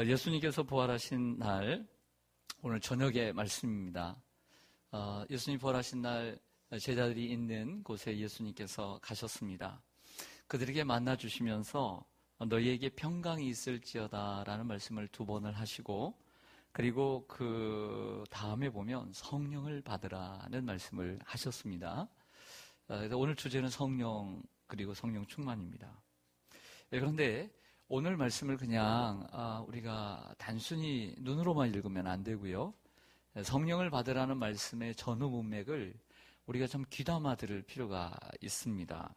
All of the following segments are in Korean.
예수님께서 부활하신 날, 오늘 저녁의 말씀입니다. 예수님 부활하신 날 제자들이 있는 곳에 예수님께서 가셨습니다. 그들에게 만나주시면서 너희에게 평강이 있을지어다 라는 말씀을 2번을 하시고, 그리고 그 다음에 보면 성령을 받으라는 말씀을 하셨습니다. 오늘 주제는 성령, 그리고 성령 충만입니다. 그런데 오늘 말씀을 그냥 우리가 단순히 눈으로만 읽으면 안 되고요. 성령을 받으라는 말씀의 전후 문맥을 우리가 좀 귀담아 들을 필요가 있습니다.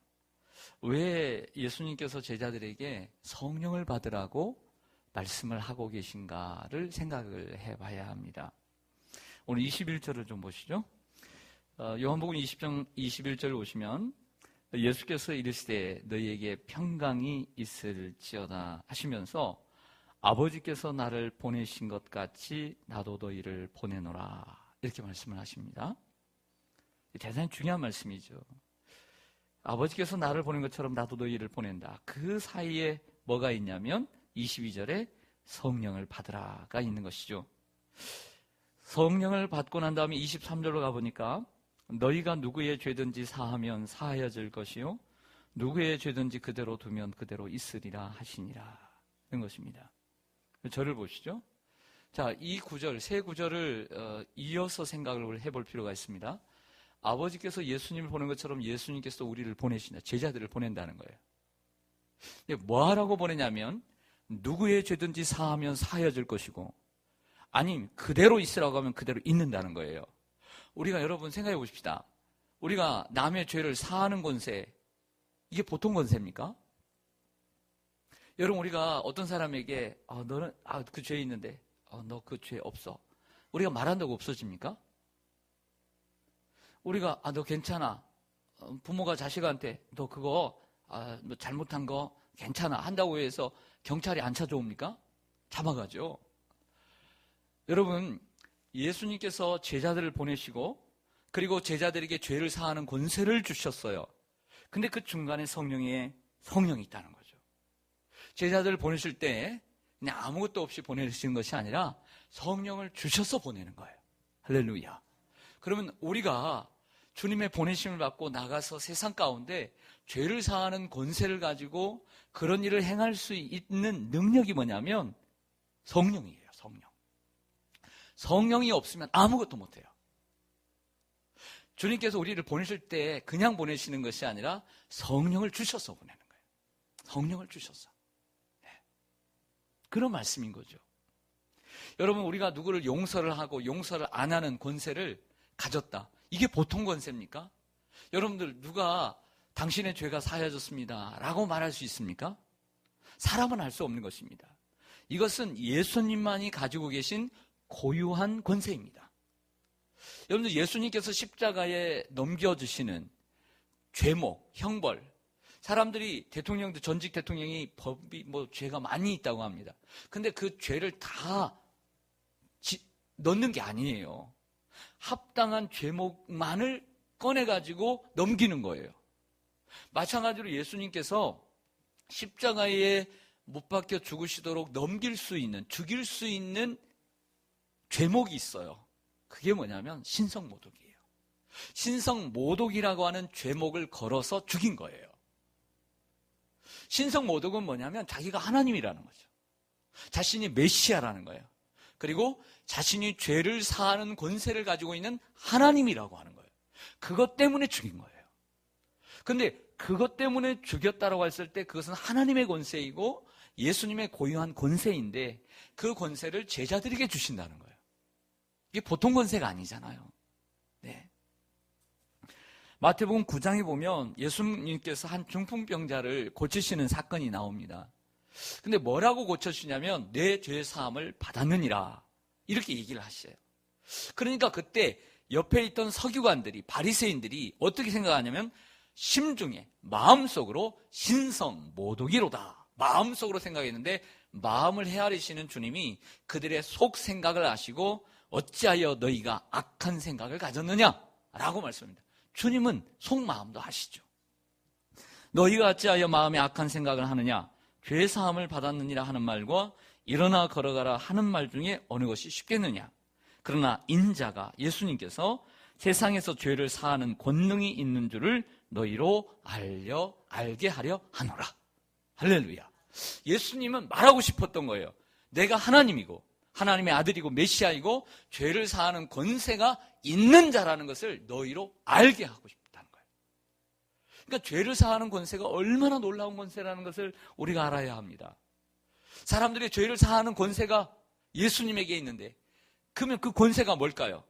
왜 예수님께서 제자들에게 성령을 받으라고 말씀을 하고 계신가를 생각을 해봐야 합니다. 오늘 21절을 좀 보시죠. 요한복음 20장 21절 오시면 예수께서 이르시되 너희에게 평강이 있을지어다 하시면서 아버지께서 나를 보내신 것 같이 나도 너희를 보내노라 이렇게 말씀을 하십니다. 대단히 중요한 말씀이죠. 아버지께서 나를 보낸 것처럼 나도 너희를 보낸다. 그 사이에 뭐가 있냐면 22절에 성령을 받으라가 있는 것이죠. 성령을 받고 난 다음에 23절로 가보니까 너희가 누구의 죄든지 사하면 사하여질 것이요 누구의 죄든지 그대로 두면 그대로 있으리라 하시니라 이런 것입니다. 저를 보시죠. 자, 이 구절, 세 구절을 이어서 생각을 해볼 필요가 있습니다. 아버지께서 예수님을 보낸 것처럼 예수님께서 우리를 보내신다. 제자들을 보낸다는 거예요. 뭐 하라고 보내냐면 누구의 죄든지 사하면 사하여질 것이고 아님 그대로 있으라고 하면 그대로 있는다는 거예요. 우리가 여러분 생각해 보십시다. 우리가 남의 죄를 사하는 권세, 이게 보통 권세입니까? 여러분 우리가 어떤 사람에게 너는 그 죄 있는데 너 그 죄 없어. 우리가 말한다고 없어집니까? 우리가 너 괜찮아. 부모가 자식한테 너 그거 너 잘못한 거 괜찮아 한다고 해서 경찰이 안 찾아옵니까? 잡아가죠. 여러분 예수님께서 제자들을 보내시고 그리고 제자들에게 죄를 사하는 권세를 주셨어요. 근데 그 중간에 성령이 있다는 거죠. 제자들을 보내실 때 그냥 아무것도 없이 보내시는 것이 아니라 성령을 주셔서 보내는 거예요. 할렐루야. 그러면 우리가 주님의 보내심을 받고 나가서 세상 가운데 죄를 사하는 권세를 가지고 그런 일을 행할 수 있는 능력이 뭐냐면 성령이에요. 성령이 없으면 아무것도 못해요. 주님께서 우리를 보내실 때 그냥 보내시는 것이 아니라 성령을 주셔서 보내는 거예요. 성령을 주셔서. 네. 그런 말씀인 거죠. 여러분 우리가 누구를 용서를 하고 용서를 안 하는 권세를 가졌다. 이게 보통 권세입니까? 여러분들 누가 당신의 죄가 사하여졌습니다 라고 말할 수 있습니까? 사람은 할 수 없는 것입니다. 이것은 예수님만이 가지고 계신 고유한 권세입니다. 여러분들 예수님께서 십자가에 넘겨주시는 죄목, 형벌, 사람들이 대통령도 전직 대통령이 법이 죄가 많이 있다고 합니다. 근데 그 죄를 다 넣는 게 아니에요. 합당한 죄목만을 꺼내가지고 넘기는 거예요. 마찬가지로 예수님께서 십자가에 못 박혀 죽으시도록 죽일 수 있는 죄목이 있어요. 그게 뭐냐면 신성모독이에요. 신성모독이라고 하는 죄목을 걸어서 죽인 거예요. 신성모독은 뭐냐면 자기가 하나님이라는 거죠. 자신이 메시아라는 거예요. 그리고 자신이 죄를 사하는 권세를 가지고 있는 하나님이라고 하는 거예요. 그것 때문에 죽인 거예요. 그런데 그것 때문에 죽였다라고 했을 때 그것은 하나님의 권세이고 예수님의 고유한 권세인데 그 권세를 제자들에게 주신다는 거예요. 이게 보통 권세가 아니잖아요. 네. 마태복음 9장에 보면 예수님께서 한 중풍병자를 고치시는 사건이 나옵니다. 근데 뭐라고 고쳐주냐면 내 죄 사함을 받았느니라 이렇게 얘기를 하셔요. 그러니까 그때 옆에 있던 서기관들이 바리새인들이 어떻게 생각하냐면 심중에 마음속으로 신성모독이로다 마음속으로 생각했는데 마음을 헤아리시는 주님이 그들의 속 생각을 아시고 어찌하여 너희가 악한 생각을 가졌느냐 라고 말씀합니다. 주님은 속마음도 아시죠. 너희가 어찌하여 마음에 악한 생각을 하느냐 죄사함을 받았느니라 하는 말과 일어나 걸어가라 하는 말 중에 어느 것이 쉽겠느냐? 그러나 인자가 예수님께서 세상에서 죄를 사하는 권능이 있는 줄을 너희로 알게 하려 하노라. 할렐루야. 예수님은 말하고 싶었던 거예요. 내가 하나님이고 하나님의 아들이고 메시아이고 죄를 사하는 권세가 있는 자라는 것을 너희로 알게 하고 싶다는 거예요. 그러니까 죄를 사하는 권세가 얼마나 놀라운 권세라는 것을 우리가 알아야 합니다. 사람들이 죄를 사하는 권세가 예수님에게 있는데 그러면 그 권세가 뭘까요?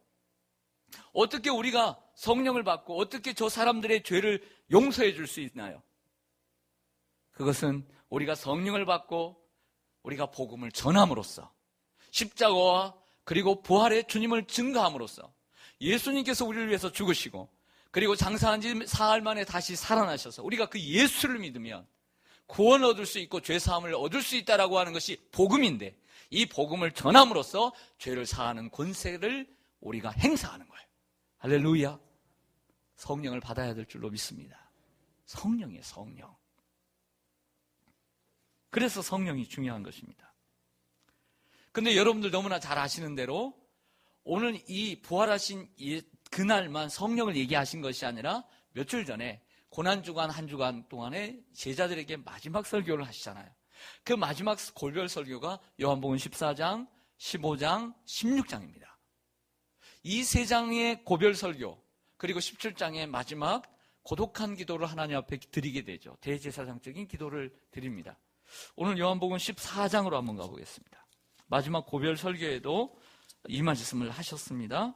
어떻게 우리가 성령을 받고 어떻게 저 사람들의 죄를 용서해 줄 수 있나요? 그것은 우리가 성령을 받고 우리가 복음을 전함으로써 십자가와 그리고 부활의 주님을 증거함으로써 예수님께서 우리를 위해서 죽으시고 그리고 장사한 지 사흘 만에 다시 살아나셔서 우리가 그 예수를 믿으면 구원을 얻을 수 있고 죄사함을 얻을 수 있다라고 하는 것이 복음인데 이 복음을 전함으로써 죄를 사하는 권세를 우리가 행사하는 거예요. 할렐루야. 성령을 받아야 될 줄로 믿습니다. 성령이에요, 성령. 그래서 성령이 중요한 것입니다. 근데 여러분들 너무나 잘 아시는 대로 오늘 이 부활하신 그날만 성령을 얘기하신 것이 아니라 며칠 전에 고난주간 한 주간 동안에 제자들에게 마지막 설교를 하시잖아요. 그 마지막 골별 설교가 요한복음 14장, 15장, 16장입니다. 이 세 장의 고별 설교 그리고 17장의 마지막 고독한 기도를 하나님 앞에 드리게 되죠. 대제사장적인 기도를 드립니다. 오늘 요한복음 14장으로 한번 가보겠습니다. 마지막 고별 설교에도 이 말씀을 하셨습니다.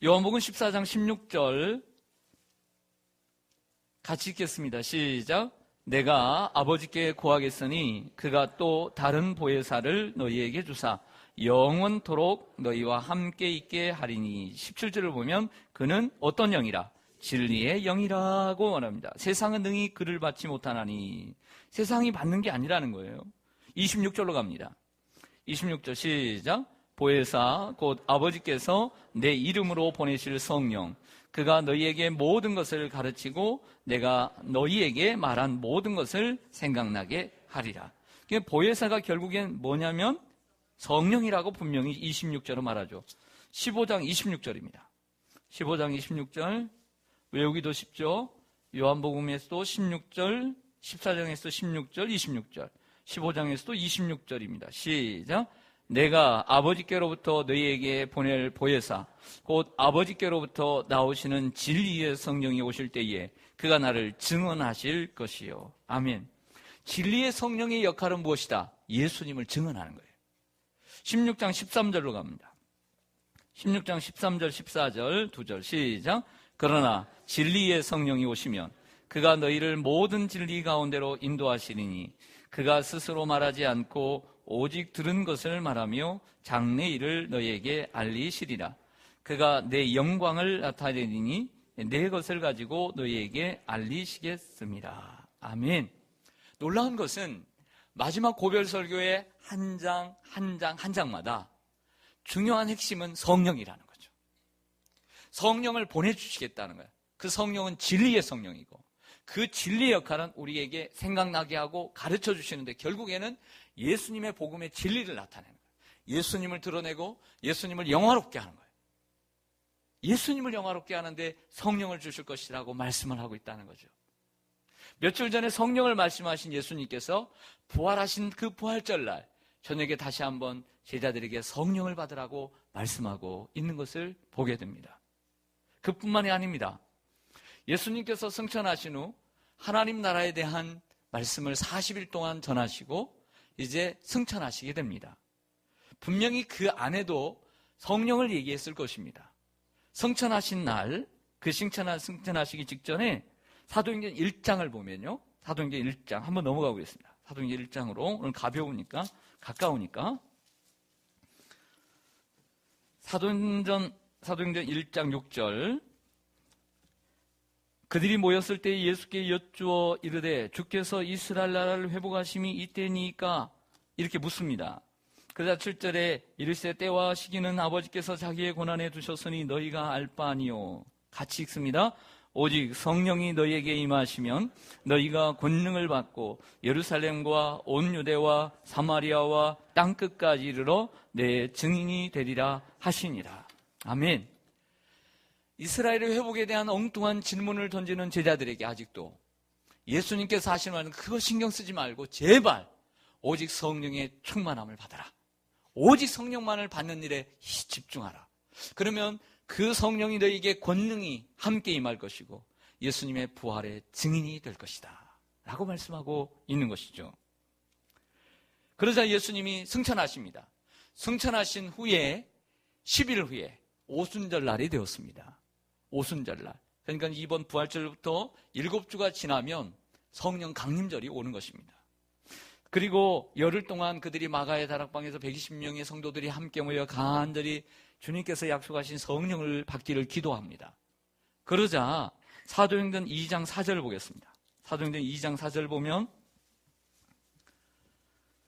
요한복음 14장 16절 같이 읽겠습니다. 시작. 내가 아버지께 구하겠으니 그가 또 다른 보혜사를 너희에게 주사 영원토록 너희와 함께 있게 하리니. 17절을 보면 그는 어떤 영이라? 진리의 영이라고 말합니다. 세상은 능히 그를 받지 못하나니. 세상이 받는 게 아니라는 거예요. 26절로 갑니다. 26절 시작. 보혜사 곧 아버지께서 내 이름으로 보내실 성령 그가 너희에게 모든 것을 가르치고 내가 너희에게 말한 모든 것을 생각나게 하리라. 보혜사가 결국엔 뭐냐면 성령이라고 분명히 26절로 말하죠. 15장 26절입니다. 15장 26절 외우기도 쉽죠. 요한복음에서도 16절, 14장에서도 16절, 26절, 15장에서도 26절입니다. 시작. 내가 아버지께로부터 너희에게 보낼 보혜사 곧 아버지께로부터 나오시는 진리의 성령이 오실 때에 그가 나를 증언하실 것이요. 아멘. 진리의 성령의 역할은 무엇이다? 예수님을 증언하는 거예요. 16장 13절로 갑니다. 16장 13절 14절 2절 시작. 그러나 진리의 성령이 오시면 그가 너희를 모든 진리 가운데로 인도하시리니 그가 스스로 말하지 않고 오직 들은 것을 말하며 장래 일을 너희에게 알리시리라. 그가 내 영광을 나타내리니 내 것을 가지고 너희에게 알리시겠습니다. 아멘. 놀라운 것은 마지막 고별 설교의 한 장마다 중요한 핵심은 성령이라는 거죠. 성령을 보내주시겠다는 거예요. 그 성령은 진리의 성령이고 그 진리의 역할은 우리에게 생각나게 하고 가르쳐 주시는데 결국에는 예수님의 복음의 진리를 나타내는 거예요. 예수님을 드러내고 예수님을 영화롭게 하는 거예요. 예수님을 영화롭게 하는데 성령을 주실 것이라고 말씀을 하고 있다는 거죠. 며칠 전에 성령을 말씀하신 예수님께서 부활하신 그 부활절날 저녁에 다시 한번 제자들에게 성령을 받으라고 말씀하고 있는 것을 보게 됩니다. 그뿐만이 아닙니다. 예수님께서 승천하신 후 하나님 나라에 대한 말씀을 40일 동안 전하시고 이제 승천하시게 됩니다. 분명히 그 안에도 성령을 얘기했을 것입니다. 승천하신 날, 그 승천하시기 직전에 사도행전 1장을 보면요. 사도행전 1장 한번 넘어가 보겠습니다. 사도행전 1장으로 오늘 가벼우니까 가까우니까 사도행전 1장 6절 그들이 모였을 때 예수께 여쭈어 이르되 주께서 이스라엘 나라를 회복하심이 이때니까 이렇게 묻습니다. 그러자 7절에 이르시되 때와 시기는 아버지께서 자기의 권한에 두셨으니 너희가 알 바 아니요. 같이 읽습니다. 오직 성령이 너희에게 임하시면 너희가 권능을 받고 예루살렘과 온 유대와 사마리아와 땅끝까지 이르러 내 증인이 되리라 하시니라. 아멘. 이스라엘의 회복에 대한 엉뚱한 질문을 던지는 제자들에게 아직도 예수님께서 하시는 말은 그거 신경 쓰지 말고 제발 오직 성령의 충만함을 받아라. 오직 성령만을 받는 일에 집중하라. 그러면 그 성령이 너희에게 권능이 함께 임할 것이고 예수님의 부활의 증인이 될 것이다 라고 말씀하고 있는 것이죠. 그러자 예수님이 승천하십니다. 승천하신 후에 10일 후에 오순절 날이 되었습니다. 오순절날. 그러니까 이번 부활절부터 7주가 지나면 성령 강림절이 오는 것입니다. 그리고 열흘 동안 그들이 마가의 다락방에서 120명의 성도들이 함께 모여 간절히 주님께서 약속하신 성령을 받기를 기도합니다. 그러자 사도행전 2장 4절 보겠습니다. 사도행전 2장 4절 보면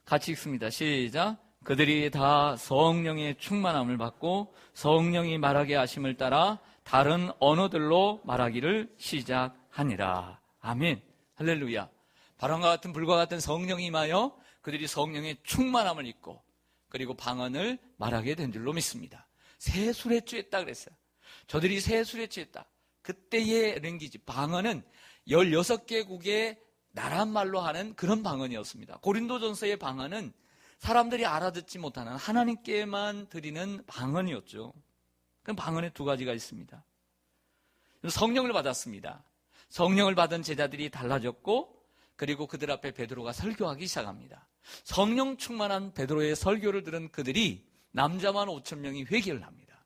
같이 읽습니다. 시작. 그들이 다 성령의 충만함을 받고 성령이 말하게 하심을 따라 다른 언어들로 말하기를 시작하니라. 아멘. 할렐루야. 바람과 같은 불과 같은 성령이 임하여 그들이 성령의 충만함을 입고 그리고 방언을 말하게 된 줄로 믿습니다. 새 술에 취했다 그랬어요. 저들이 새 술에 취했다. 그때의 랭귀지, 방언은 16개국의 나라말로 하는 그런 방언이었습니다. 고린도전서의 방언은 사람들이 알아듣지 못하는 하나님께만 드리는 방언이었죠. 그럼 방언에 두 가지가 있습니다. 성령을 받았습니다. 성령을 받은 제자들이 달라졌고 그리고 그들 앞에 베드로가 설교하기 시작합니다. 성령 충만한 베드로의 설교를 들은 그들이 남자만 5,000명이 회개를 합니다.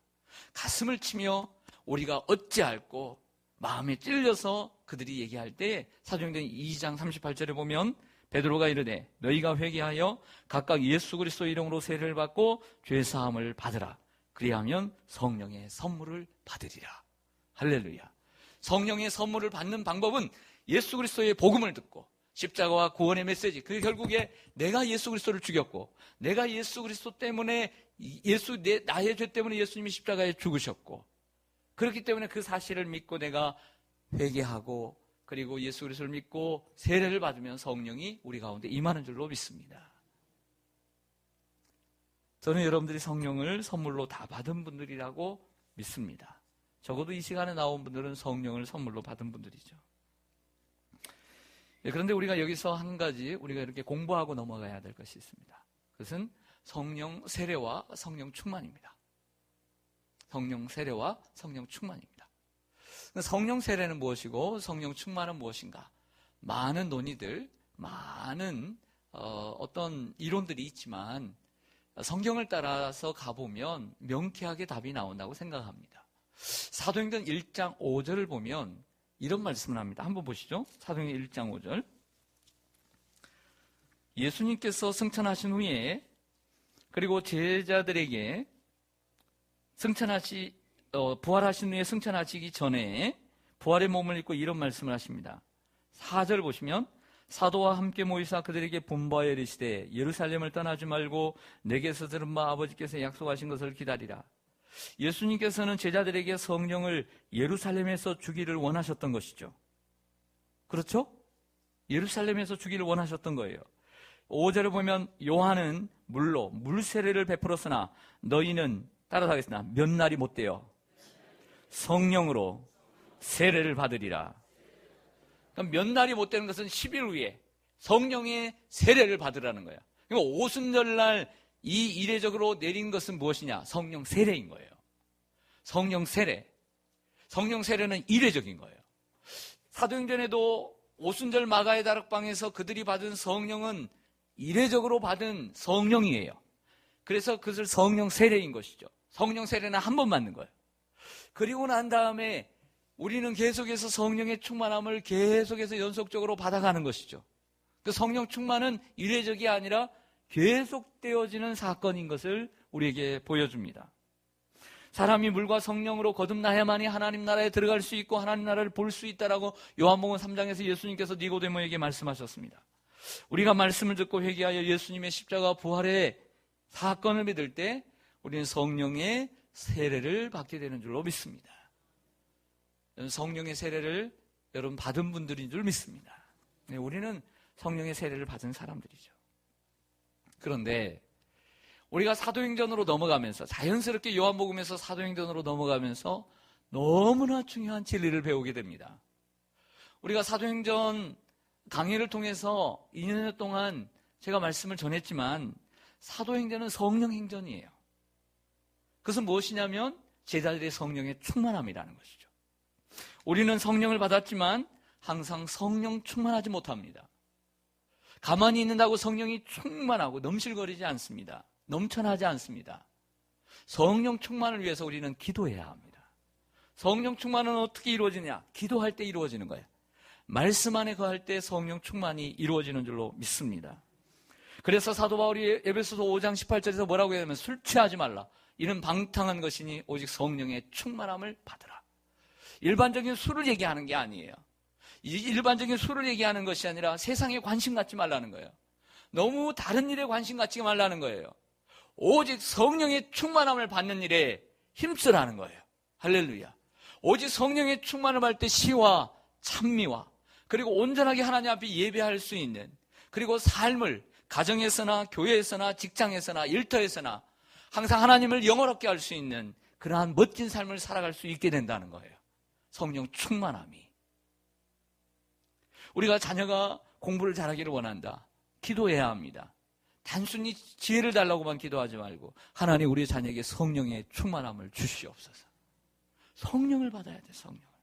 가슴을 치며 우리가 어찌할꼬 마음에 찔려서 그들이 얘기할 때 사도행전 2장 38절에 보면 베드로가 이르되 너희가 회개하여 각각 예수 그리스도 이름으로 세례를 받고 죄사함을 받으라. 그리하면 성령의 선물을 받으리라. 할렐루야. 성령의 선물을 받는 방법은 예수 그리스도의 복음을 듣고 십자가와 구원의 메시지, 그 결국에 내가 예수 그리스도를 죽였고 내가 예수 그리스도 때문에 나의 죄 때문에 예수님이 십자가에 죽으셨고 그렇기 때문에 그 사실을 믿고 내가 회개하고 그리고 예수 그리스도를 믿고 세례를 받으면 성령이 우리 가운데 임하는 줄로 믿습니다. 저는 여러분들이 성령을 선물로 다 받은 분들이라고 믿습니다. 적어도 이 시간에 나온 분들은 성령을 선물로 받은 분들이죠. 그런데 우리가 여기서 한 가지 우리가 이렇게 공부하고 넘어가야 될 것이 있습니다. 그것은 성령 세례와 성령 충만입니다. 성령 세례와 성령 충만입니다. 성령 세례는 무엇이고 성령 충만은 무엇인가? 많은 논의들, 많은 어떤 이론들이 있지만 성경을 따라서 가보면 명쾌하게 답이 나온다고 생각합니다. 사도행전 1장 5절을 보면 이런 말씀을 합니다. 한번 보시죠. 사도행전 1장 5절. 예수님께서 승천하신 후에 그리고 제자들에게 부활하신 후에 승천하시기 전에 부활의 몸을 입고 이런 말씀을 하십니다. 4절 보시면 사도와 함께 모이사 그들에게 분부하여 이르시되 예루살렘을 떠나지 말고 내게서 들은 바 아버지께서 약속하신 것을 기다리라. 예수님께서는 제자들에게 성령을 예루살렘에서 주기를 원하셨던 것이죠. 그렇죠? 예루살렘에서 주기를 원하셨던 거예요. 5절을 보면 요한은 물로 물세례를 베풀었으나 너희는 따라하겠습니다. 몇 날이 못 돼요. 성령으로 세례를 받으리라. 그럼 몇 날이 못 되는 것은 10일 후에 성령의 세례를 받으라는 거예요. 그러니까 오순절날 이 이례적으로 내린 것은 무엇이냐? 성령 세례인 거예요. 성령 세례. 성령 세례는 이례적인 거예요. 사도행전에도 오순절 마가의 다락방에서 그들이 받은 성령은 이례적으로 받은 성령이에요. 그래서 그것을 성령 세례인 것이죠. 성령 세례는 한 번 받는 거예요. 그리고 난 다음에 우리는 계속해서 성령의 충만함을 계속해서 연속적으로 받아가는 것이죠. 그 성령 충만은 이례적이 아니라 계속되어지는 사건인 것을 우리에게 보여줍니다. 사람이 물과 성령으로 거듭나야만이 하나님 나라에 들어갈 수 있고 하나님 나라를 볼 수 있다라고 요한복음 3장에서 예수님께서 니고데모에게 말씀하셨습니다. 우리가 말씀을 듣고 회개하여 예수님의 십자가 부활의 사건을 믿을 때 우리는 성령의 세례를 받게 되는 줄로 믿습니다. 성령의 세례를 여러분 받은 분들인 줄 믿습니다. 우리는 성령의 세례를 받은 사람들이죠. 그런데 우리가 사도행전으로 넘어가면서 자연스럽게 요한복음에서 사도행전으로 넘어가면서 너무나 중요한 진리를 배우게 됩니다. 우리가 사도행전 강의를 통해서 2년 동안 제가 말씀을 전했지만 사도행전은 성령행전이에요. 그것은 무엇이냐면 제자들의 성령의 충만함이라는 것이죠. 우리는 성령을 받았지만 항상 성령 충만하지 못합니다. 가만히 있는다고 성령이 충만하고 넘실거리지 않습니다. 넘쳐나지 않습니다. 성령 충만을 위해서 우리는 기도해야 합니다. 성령 충만은 어떻게 이루어지냐? 기도할 때 이루어지는 거예요. 말씀 안에 거할 때 성령 충만이 이루어지는 줄로 믿습니다. 그래서 사도 바울이 에베소서 5장 18절에서 뭐라고 하냐면 술 취하지 말라. 이는 방탕한 것이니 오직 성령의 충만함을 받으라. 일반적인 술을 얘기하는 게 아니에요. 일반적인 술을 얘기하는 것이 아니라 세상에 관심 갖지 말라는 거예요. 너무 다른 일에 관심 갖지 말라는 거예요. 오직 성령의 충만함을 받는 일에 힘쓰라는 거예요. 할렐루야. 오직 성령의 충만을 받을 때 시와 찬미와 그리고 온전하게 하나님 앞에 예배할 수 있는, 그리고 삶을 가정에서나 교회에서나 직장에서나 일터에서나 항상 하나님을 영화롭게 할 수 있는 그러한 멋진 삶을 살아갈 수 있게 된다는 거예요. 성령 충만함이. 우리가 자녀가 공부를 잘하기를 원한다. 기도해야 합니다. 단순히 지혜를 달라고만 기도하지 말고 하나님 우리 자녀에게 성령의 충만함을 주시옵소서. 성령을 받아야 돼. 성령을.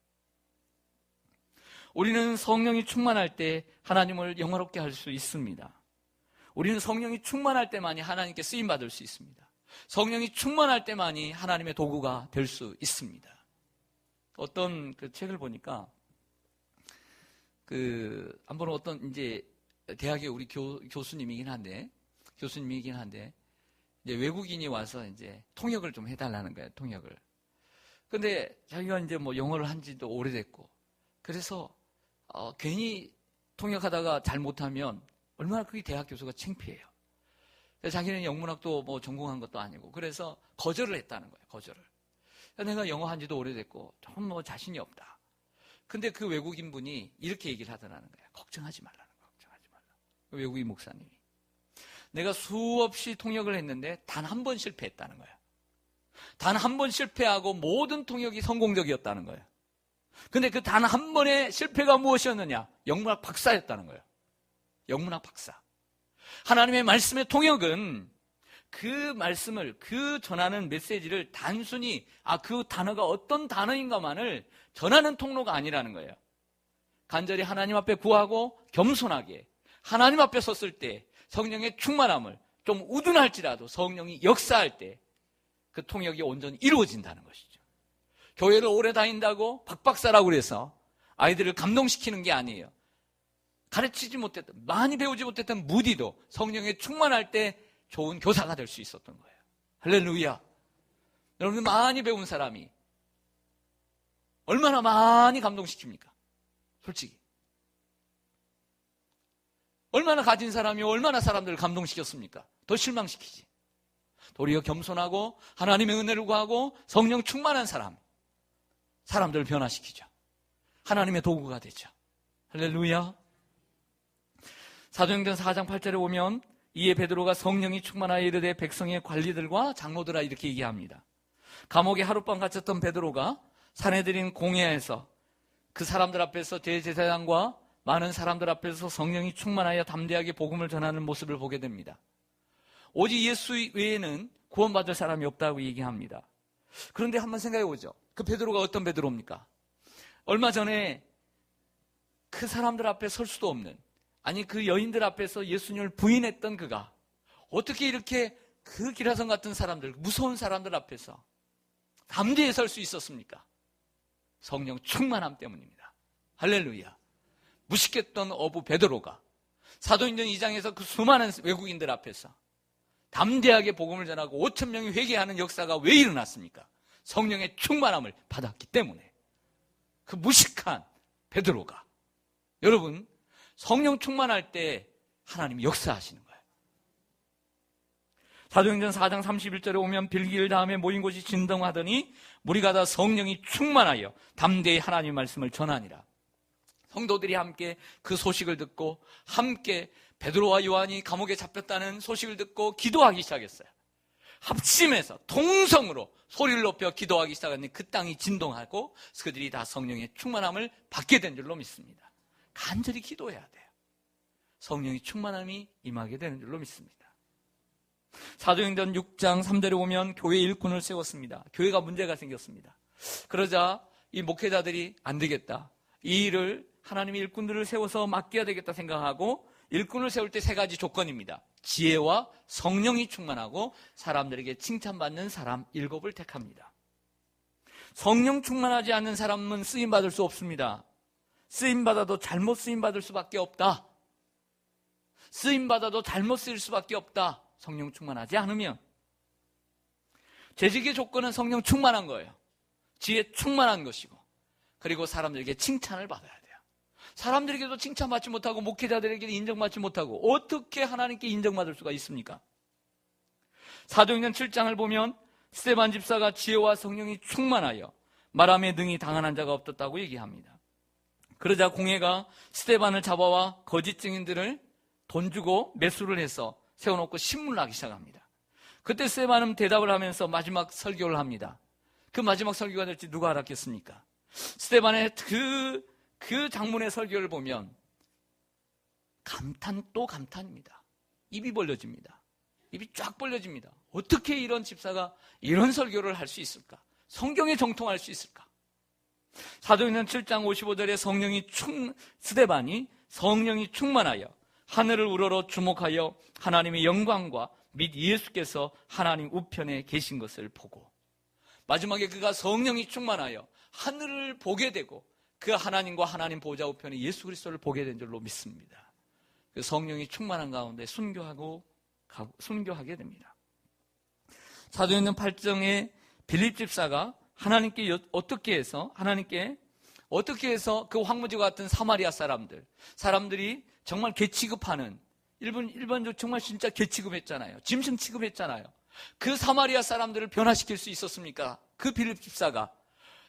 우리는 성령이 충만할 때 하나님을 영화롭게 할 수 있습니다. 우리는 성령이 충만할 때만이 하나님께 쓰임받을 수 있습니다. 성령이 충만할 때만이 하나님의 도구가 될 수 있습니다. 어떤 그 책을 보니까 한번 어떤 이제 대학의 우리 교수님이긴 한데 이제 외국인이 와서 이제 통역을 좀 해달라는 거예요. 통역을. 근데 자기가 이제 뭐 영어를 한 지도 오래됐고 그래서 괜히 통역하다가 잘못하면 얼마나 그게 대학 교수가 창피해요. 자기는 영문학도 뭐 전공한 것도 아니고 그래서 거절을 했다는 거예요. 거절을. 내가 영어 한 지도 오래됐고 좀 뭐 자신이 없다. 근데 그 외국인 분이 이렇게 얘기를 하더라는 거예요. 걱정하지 말라는 거예요. 걱정하지 말라. 외국인 목사님이. 내가 수없이 통역을 했는데 단 한 번 실패했다는 거예요. 단 한 번 실패하고 모든 통역이 성공적이었다는 거예요. 근데 그 단 한 번의 실패가 무엇이었느냐? 영문학 박사였다는 거예요. 영문학 박사. 하나님의 말씀의 통역은 그 말씀을, 그 전하는 메시지를 단순히 그 단어가 어떤 단어인가만을 전하는 통로가 아니라는 거예요. 간절히 하나님 앞에 구하고 겸손하게 하나님 앞에 섰을 때 성령의 충만함을 좀 우둔할지라도 성령이 역사할 때 그 통역이 온전히 이루어진다는 것이죠. 교회를 오래 다닌다고 박박사라고 그래서 아이들을 감동시키는 게 아니에요. 가르치지 못했던, 많이 배우지 못했던 무디도 성령에 충만할 때 좋은 교사가 될 수 있었던 거예요. 할렐루야. 여러분, 많이 배운 사람이 얼마나 많이 감동시킵니까? 솔직히. 얼마나 가진 사람이 얼마나 사람들을 감동시켰습니까? 더 실망시키지. 도리어 겸손하고 하나님의 은혜를 구하고 성령 충만한 사람들을 변화시키죠. 하나님의 도구가 되죠. 할렐루야. 사도행전 4장 8절에 보면 이에 베드로가 성령이 충만하여 이르되 백성의 관리들과 장로들아 이렇게 얘기합니다. 감옥에 하룻밤 갇혔던 베드로가 산헤드린 공회에서 그 사람들 앞에서 대제사장과 많은 사람들 앞에서 성령이 충만하여 담대하게 복음을 전하는 모습을 보게 됩니다. 오직 예수 외에는 구원받을 사람이 없다고 얘기합니다. 그런데 한번 생각해 보죠. 그 베드로가 어떤 베드로입니까? 얼마 전에 그 사람들 앞에 설 수도 없는, 아니 그 여인들 앞에서 예수님을 부인했던 그가 어떻게 이렇게 그 기라성 같은 사람들, 무서운 사람들 앞에서 담대히 설 수 있었습니까? 성령 충만함 때문입니다. 할렐루야. 무식했던 어부 베드로가 사도행전 2장에서 그 수많은 외국인들 앞에서 담대하게 복음을 전하고 5,000명이 회개하는 역사가 왜 일어났습니까? 성령의 충만함을 받았기 때문에. 그 무식한 베드로가, 여러분, 성령 충만할 때 하나님이 역사하시는 거예요. 사도행전 4장 31절에 오면 빌기를 다음에 모인 곳이 진동하더니 무리가 다 성령이 충만하여 담대히 하나님의 말씀을 전하니라. 성도들이 함께 그 소식을 듣고 함께 베드로와 요한이 감옥에 잡혔다는 소식을 듣고 기도하기 시작했어요. 합심해서 동성으로 소리를 높여 기도하기 시작했는데 그 땅이 진동하고 그들이 다 성령의 충만함을 받게 된 줄로 믿습니다. 간절히 기도해야 돼요. 성령의 충만함이 임하게 되는 줄로 믿습니다. 사도행전 6장 3절에 보면 교회 일꾼을 세웠습니다. 교회가 문제가 생겼습니다. 그러자 이 목회자들이 안 되겠다, 이 일을 하나님의 일꾼들을 세워서 맡겨야 되겠다 생각하고 일꾼을 세울 때 세 가지 조건입니다. 지혜와 성령이 충만하고 사람들에게 칭찬받는 사람 7을 택합니다. 성령 충만하지 않는 사람은 쓰임받을 수 없습니다. 쓰임받아도 잘못 쓰임받을 수밖에 없다. 쓰임받아도 잘못 쓰일 수밖에 없다. 성령 충만하지 않으면. 재직의 조건은 성령 충만한 거예요. 지혜 충만한 것이고, 그리고 사람들에게 칭찬을 받아야 돼요. 사람들에게도 칭찬받지 못하고 목회자들에게도 인정받지 못하고 어떻게 하나님께 인정받을 수가 있습니까? 사도행전 7장을 보면 스데반 집사가 지혜와 성령이 충만하여 말함에 능히 당한 한 자가 없었다고 얘기합니다. 그러자 공회가 스데반을 잡아와 거짓 증인들을 돈 주고 매수를 해서 세워놓고 신문을 하기 시작합니다. 그때 스데반은 대답을 하면서 마지막 설교를 합니다. 그 마지막 설교가 될지 누가 알았겠습니까? 스데반의 그 장문의 설교를 보면 감탄 또 감탄입니다. 입이 벌려집니다. 입이 쫙 벌려집니다. 어떻게 이런 집사가 이런 설교를 할 수 있을까? 성경에 정통할 수 있을까? 사도행전 7장 55절에 스데반이 성령이 충만하여 하늘을 우러러 주목하여 하나님의 영광과 및 예수께서 하나님 우편에 계신 것을 보고, 마지막에 그가 성령이 충만하여 하늘을 보게 되고 그 하나님과 하나님 보좌 우편에 예수 그리스도를 보게 된 줄로 믿습니다. 그 성령이 충만한 가운데 순교하게 됩니다. 사도행전 8장에 빌립 집사가 하나님께 어떻게 해서 그 황무지와 같은 사마리아 사람들이 정말 개취급하는, 일반적으로 정말 진짜 개취급했잖아요. 짐승 취급했잖아요. 그 사마리아 사람들을 변화시킬 수 있었습니까? 그 빌립 집사가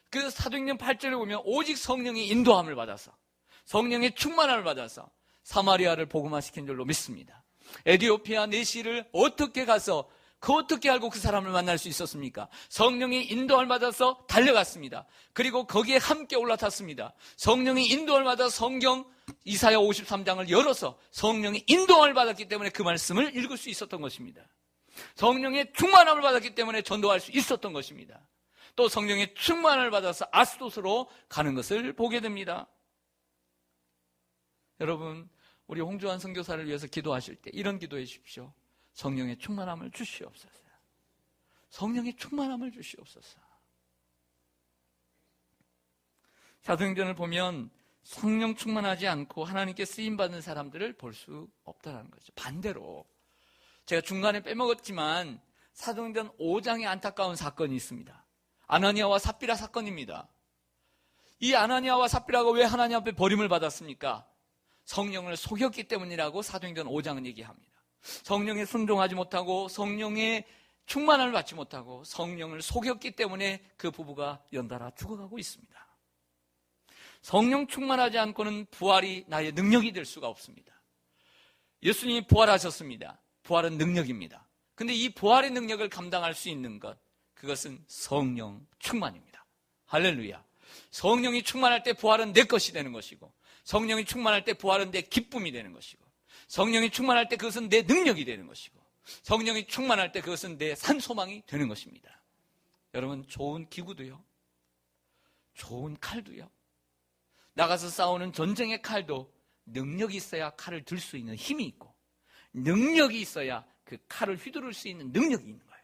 그 사도행전 8절에 보면 오직 성령의 인도함을 받아서, 성령의 충만함을 받아서 사마리아를 복음화시킨 줄로 믿습니다. 에티오피아 내시를 어떻게 가서 어떻게 알고 그 사람을 만날 수 있었습니까? 성령의 인도함을 받아서 달려갔습니다. 그리고 거기에 함께 올라탔습니다. 성령의 인도함을 받아 성경 이사야 53장을 열어서 성령의 인도함을 받았기 때문에 그 말씀을 읽을 수 있었던 것입니다. 성령의 충만함을 받았기 때문에 전도할 수 있었던 것입니다. 또 성령의 충만을 받아서 아스도스로 가는 것을 보게 됩니다. 여러분, 우리 홍주환 선교사를 위해서 기도하실 때 이런 기도해 주십시오. 성령의 충만함을 주시옵소서. 성령의 충만함을 주시옵소서. 사도행전을 보면 성령 충만하지 않고 하나님께 쓰임받는 사람들을 볼 수 없다는 거죠. 반대로 제가 중간에 빼먹었지만 사도행전 5장에 안타까운 사건이 있습니다. 아나니아와 삽비라 사건입니다. 이 아나니아와 삽비라가 왜 하나님 앞에 버림을 받았습니까? 성령을 속였기 때문이라고 사도행전 5장은 얘기합니다. 성령에 순종하지 못하고 성령의 충만함을 받지 못하고 성령을 속였기 때문에 그 부부가 연달아 죽어가고 있습니다. 성령 충만하지 않고는 부활이 나의 능력이 될 수가 없습니다. 예수님이 부활하셨습니다. 부활은 능력입니다. 근데 이 부활의 능력을 감당할 수 있는 것, 그것은 성령 충만입니다. 할렐루야. 성령이 충만할 때 부활은 내 것이 되는 것이고, 성령이 충만할 때 부활은 내 기쁨이 되는 것이고, 성령이 충만할 때 그것은 내 능력이 되는 것이고, 성령이 충만할 때 그것은 내 산소망이 되는 것입니다. 여러분, 좋은 기구도요, 좋은 칼도요, 나가서 싸우는 전쟁의 칼도 능력이 있어야 칼을 들 수 있는 힘이 있고, 능력이 있어야 그 칼을 휘두를 수 있는 능력이 있는 거예요.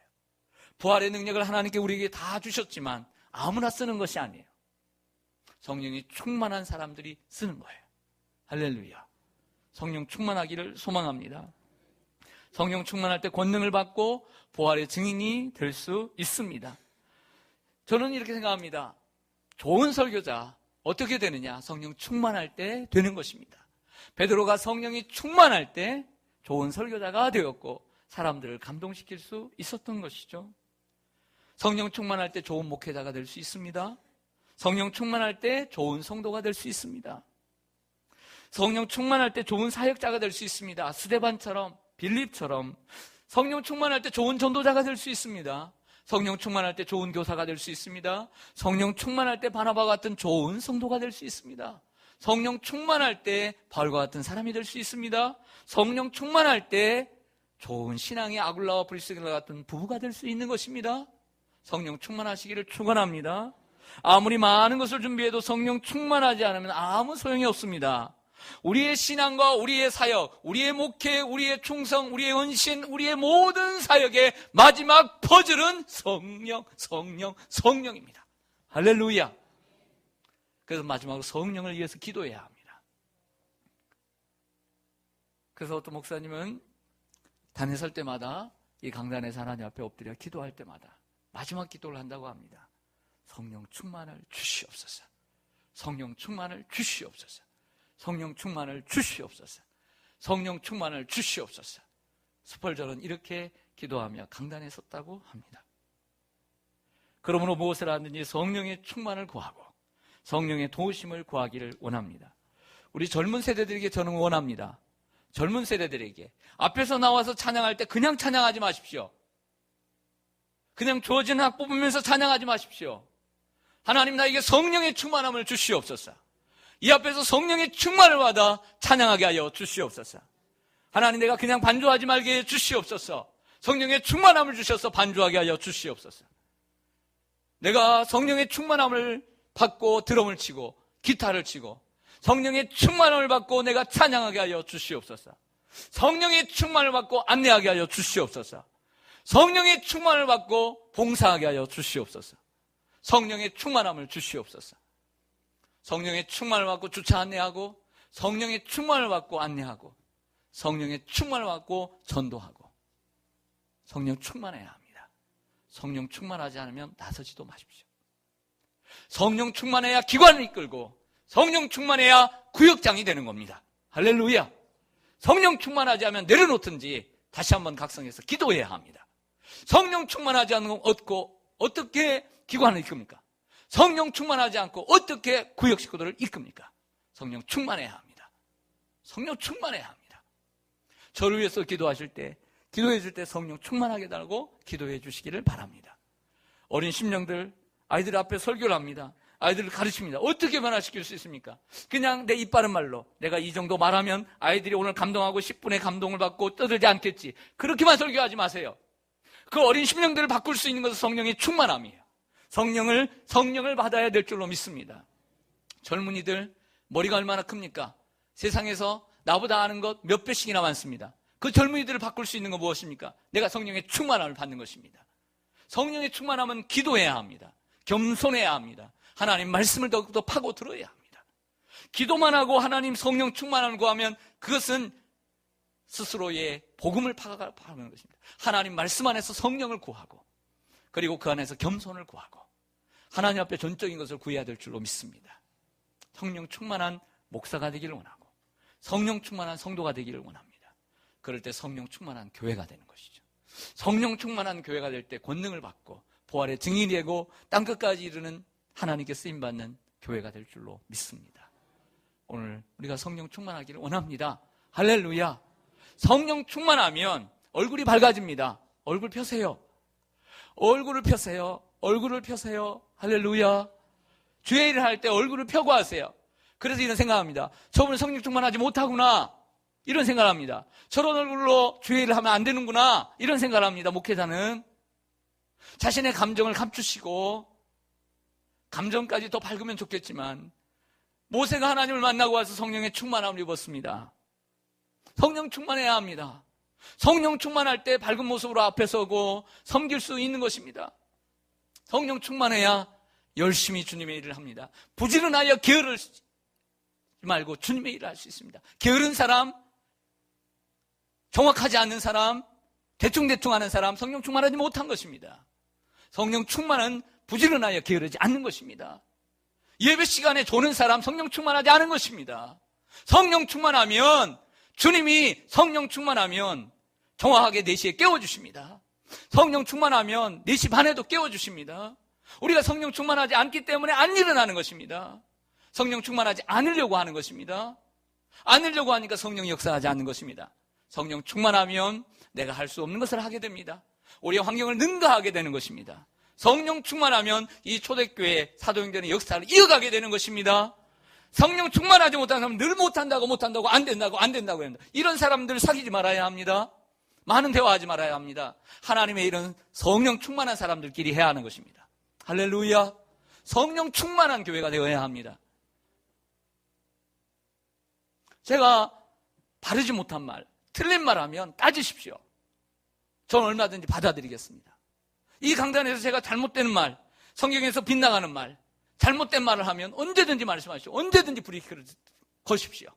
부활의 능력을 하나님께 우리에게 다 주셨지만 아무나 쓰는 것이 아니에요. 성령이 충만한 사람들이 쓰는 거예요. 할렐루야. 성령 충만하기를 소망합니다. 성령 충만할 때 권능을 받고 부활의 증인이 될 수 있습니다. 저는 이렇게 생각합니다. 좋은 설교자 어떻게 되느냐? 성령 충만할 때 되는 것입니다. 베드로가 성령이 충만할 때 좋은 설교자가 되었고, 사람들을 감동시킬 수 있었던 것이죠. 성령 충만할 때 좋은 목회자가 될 수 있습니다. 성령 충만할 때 좋은 성도가 될 수 있습니다. 성령 충만할 때 좋은 사역자가 될 수 있습니다. 스데반처럼, 빌립처럼. 성령 충만할 때 좋은 전도자가 될 수 있습니다. 성령 충만할 때 좋은 교사가 될 수 있습니다. 성령 충만할 때 바나바 같은 좋은 성도가 될 수 있습니다. 성령 충만할 때 바울과 같은 사람이 될 수 있습니다. 성령 충만할 때 좋은 신앙의 아굴라와 브리스길라 같은 부부가 될 수 있는 것입니다. 성령 충만하시기를 축원합니다. 아무리 많은 것을 준비해도 성령 충만하지 않으면 아무 소용이 없습니다. 우리의 신앙과 우리의 사역, 우리의 목회, 우리의 충성, 우리의 헌신, 우리의 모든 사역의 마지막 퍼즐은 성령, 성령, 성령입니다. 할렐루야. 그래서 마지막으로 성령을 위해서 기도해야 합니다. 그래서 어떤 목사님은 단에 설 때마다 이 강단에서 하나님 앞에 엎드려 기도할 때마다 마지막 기도를 한다고 합니다. 성령 충만을 주시옵소서. 성령 충만을 주시옵소서. 성령 충만을 주시옵소서. 성령 충만을 주시옵소서. 스펄전은 이렇게 기도하며 강단에 섰다고 합니다. 그러므로 무엇을 하든지 성령의 충만을 구하고 성령의 도우심을 구하기를 원합니다. 우리 젊은 세대들에게 저는 원합니다. 젊은 세대들에게 앞에서 나와서 찬양할 때 그냥 찬양하지 마십시오. 그냥 주어진 악 뽑으면서 찬양하지 마십시오. 하나님 나에게 성령의 충만함을 주시옵소서. 이 앞에서 성령의 충만을 받아 찬양하게 하여 주시옵소서. 하나님 내가 그냥 반주하지 말게 해 주시옵소서. 성령의 충만함을 주셔서 반주하게 하여 주시옵소서. 내가 성령의 충만함을 받고 드럼을 치고 기타를 치고 성령의 충만함을 받고 내가 찬양하게 하여 주시옵소서. 성령의 충만을 받고 안내하게 하여 주시옵소서. 성령의 충만을 받고 봉사하게 하여 주시옵소서. 성령의 충만함을 주시옵소서. 성령의 충만을 받고 주차 안내하고 성령의 충만을 받고 안내하고 성령의 충만을 받고 전도하고 성령 충만해야 합니다. 성령 충만하지 않으면 나서지도 마십시오. 성령 충만해야 기관을 이끌고 성령 충만해야 구역장이 되는 겁니다. 할렐루야. 성령 충만하지 않으면 내려놓든지 다시 한번 각성해서 기도해야 합니다. 성령 충만하지 않으면 어떻게 기관을 이끕니까? 성령 충만하지 않고 어떻게 구역 식구들을 이끕니까? 성령 충만해야 합니다. 성령 충만해야 합니다. 저를 위해서 기도하실 때, 기도해 줄 때 성령 충만하게 달고 기도해 주시기를 바랍니다. 어린 심령들, 아이들 앞에 설교를 합니다. 아이들을 가르칩니다. 어떻게 변화시킬 수 있습니까? 그냥 내 입 바른 말로 내가 이 정도 말하면 아이들이 오늘 감동하고 10분의 감동을 받고 떠들지 않겠지. 그렇게만 설교하지 마세요. 그 어린 심령들을 바꿀 수 있는 것은 성령의 충만함이에요. 성령을 받아야 될 줄로 믿습니다. 젊은이들 머리가 얼마나 큽니까? 세상에서 나보다 아는 것 몇 배씩이나 많습니다. 그 젊은이들을 바꿀 수 있는 건 무엇입니까? 내가 성령의 충만함을 받는 것입니다. 성령의 충만함은 기도해야 합니다. 겸손해야 합니다. 하나님 말씀을 더욱더 파고 들어야 합니다. 기도만 하고 하나님 성령 충만함을 구하면 그것은 스스로의 복음을 파가는 것입니다. 하나님 말씀 안에서 성령을 구하고 그리고 그 안에서 겸손을 구하고 하나님 앞에 전적인 것을 구해야 될 줄로 믿습니다. 성령 충만한 목사가 되기를 원하고 성령 충만한 성도가 되기를 원합니다. 그럴 때 성령 충만한 교회가 되는 것이죠. 성령 충만한 교회가 될 때 권능을 받고 부활의 증인이 되고 땅끝까지 이르는 하나님께 쓰임받는 교회가 될 줄로 믿습니다. 오늘 우리가 성령 충만하기를 원합니다. 할렐루야. 성령 충만하면 얼굴이 밝아집니다. 얼굴 펴세요. 얼굴을 펴세요. 얼굴을 펴세요. 할렐루야. 주의 일을 할 때 얼굴을 펴고 하세요. 그래서 이런 생각합니다. 저분은 성령 충만하지 못하구나. 이런 생각을 합니다. 저런 얼굴로 주의 일을 하면 안 되는구나. 이런 생각을 합니다. 목회자는 자신의 감정을 감추시고 감정까지 더 밝으면 좋겠지만 모세가 하나님을 만나고 와서 성령의 충만함을 입었습니다. 성령 충만해야 합니다. 성령 충만할 때 밝은 모습으로 앞에 서고 섬길 수 있는 것입니다. 성령 충만해야 열심히 주님의 일을 합니다. 부지런하여 게으르지 말고 주님의 일을 할 수 있습니다. 게으른 사람, 정확하지 않는 사람, 대충대충 하는 사람, 성령 충만하지 못한 것입니다. 성령 충만은 부지런하여 게으르지 않는 것입니다. 예배 시간에 조는 사람, 성령 충만하지 않은 것입니다. 성령 충만하면 주님이 성령 충만하면 정확하게 4시에 깨워주십니다. 성령 충만하면 4시 반에도 깨워주십니다. 우리가 성령 충만하지 않기 때문에 안 일어나는 것입니다. 성령 충만하지 않으려고 하는 것입니다. 않으려고 하니까 성령이 역사하지 않는 것입니다. 성령 충만하면 내가 할 수 없는 것을 하게 됩니다. 우리의 환경을 능가하게 되는 것입니다. 성령 충만하면 이 초대교회 사도행전의 역사를 이어가게 되는 것입니다. 성령 충만하지 못한 사람은 늘 못한다고 안 된다고 합니다. 이런 사람들 사귀지 말아야 합니다. 많은 대화하지 말아야 합니다. 하나님의 일은 성령 충만한 사람들끼리 해야 하는 것입니다. 할렐루야. 성령 충만한 교회가 되어야 합니다. 제가 바르지 못한 말, 틀린 말 하면 따지십시오. 저는 얼마든지 받아들이겠습니다. 이 강단에서 제가 잘못되는 말, 성경에서 빗나가는 말, 잘못된 말을 하면 언제든지 말씀하십시오. 언제든지 브레이크를 거십시오.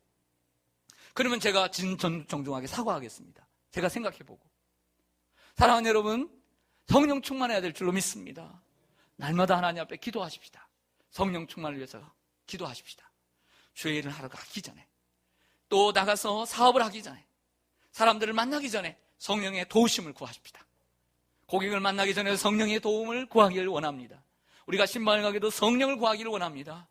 그러면 제가 정중하게 사과하겠습니다. 제가 생각해보고. 사랑하는 여러분, 성령 충만해야 될 줄로 믿습니다. 날마다 하나님 앞에 기도하십시다. 성령 충만을 위해서 기도하십시다. 주의 일을 하러 가기 전에, 또 나가서 사업을 하기 전에, 사람들을 만나기 전에 성령의 도우심을 구하십시다. 고객을 만나기 전에 성령의 도움을 구하기를 원합니다. 우리가 신방을 가기도 성령을 구하기를 원합니다.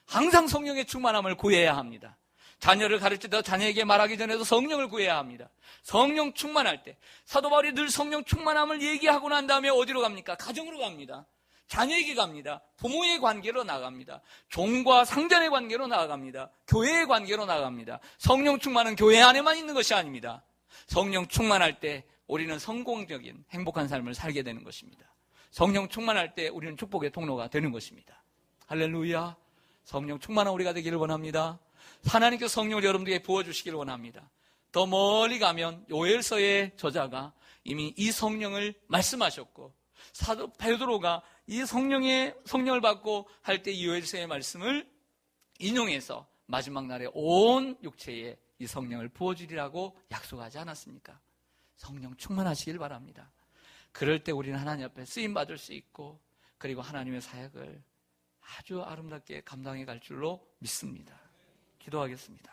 항상 성령의 충만함을 구해야 합니다. 자녀를 가르치다 자녀에게 말하기 전에도 성령을 구해야 합니다. 성령 충만할 때, 사도 바울이 늘 성령 충만함을 얘기하고 난 다음에 어디로 갑니까? 가정으로 갑니다. 자녀에게 갑니다. 부모의 관계로 나아갑니다. 종과 상전의 관계로 나아갑니다. 교회의 관계로 나아갑니다. 성령 충만은 교회 안에만 있는 것이 아닙니다. 성령 충만할 때 우리는 성공적인 행복한 삶을 살게 되는 것입니다. 성령 충만할 때 우리는 축복의 통로가 되는 것입니다. 할렐루야. 성령 충만한 우리가 되기를 원합니다. 하나님께서 성령을 여러분들에게 부어주시기를 원합니다. 더 멀리 가면 요엘서의 저자가 이미 이 성령을 말씀하셨고, 사도 베드로가 이 성령을 받고 할 때 이 요엘서의 말씀을 인용해서 마지막 날에 온 육체에 이 성령을 부어주리라고 약속하지 않았습니까? 성령 충만하시길 바랍니다. 그럴 때 우리는 하나님 앞에 쓰임받을 수 있고, 그리고 하나님의 사역을 아주 아름답게 감당해 갈 줄로 믿습니다. 기도하겠습니다.